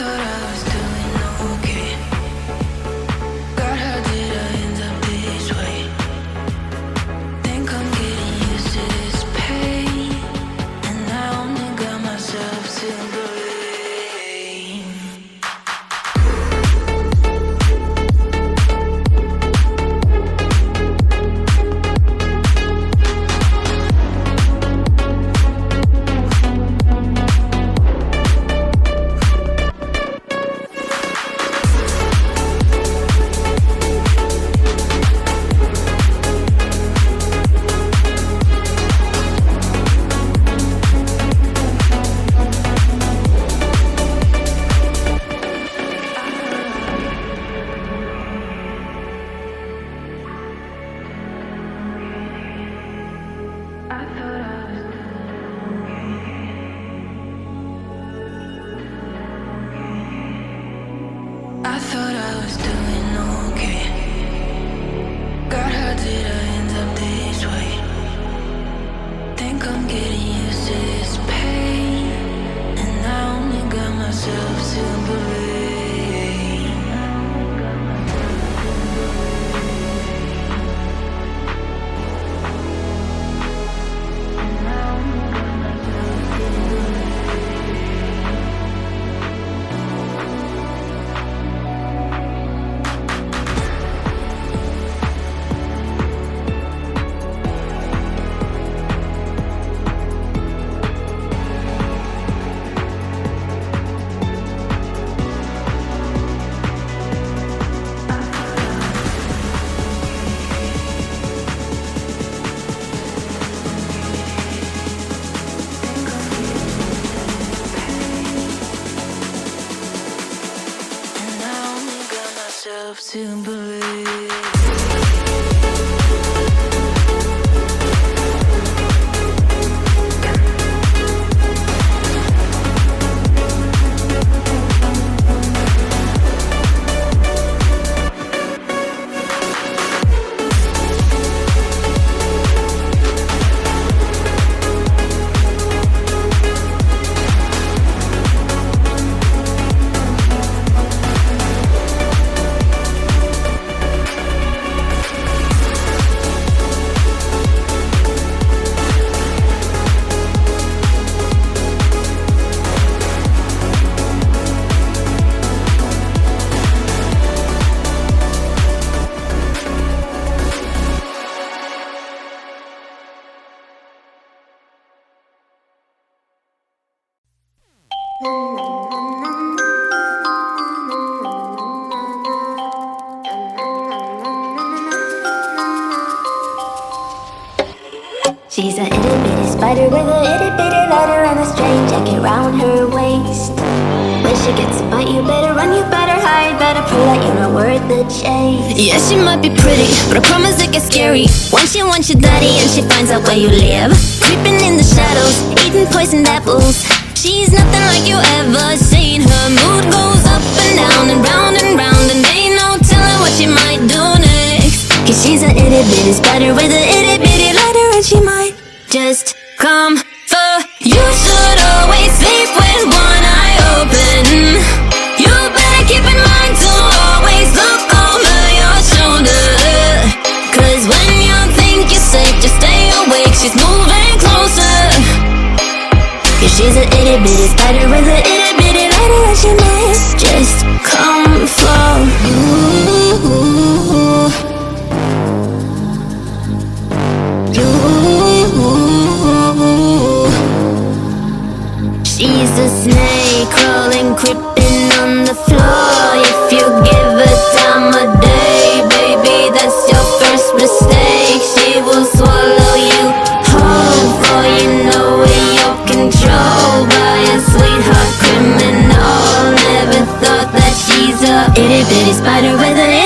thought I was doing okay. God, how did I end up this way? Think I'm getting used to this pain, and I only got myself to blame. I thought I was I thought I was doing okay. God, how did I end up this way? Think I'm getting used to this pain, and I only got myself to blame. To believe. She's a itty bitty spider with a itty bitty lighter and a string jacket round her waist. When she gets a bite, you better run, you better hide, better pray that you're not worth the chase. Yeah, she might be pretty, but I promise it gets scary. Once she wants your daddy and she finds out where you live, creeping in the shadows, eating poisoned apples. She's nothing like you ever seen. Her mood goes up and down and round and round, and ain't no telling what she might do next. Cause she's a itty bitty spider with a itty bitty lighter, and she might just come for you. Should always sleep with one eye open. You better keep in mind to always look over your shoulder, cause when you think you're safe, just stay awake, she's moving closer. Cause she's a itty bitty spider with a itty bitty lighter, and she might just come for you. She's a snake crawling, creeping on the floor. If you give her time of day, baby, that's your first mistake. She will swallow you whole, for you know you're controlled by a sweetheart criminal. Never thought that she's a itty bitty spider with a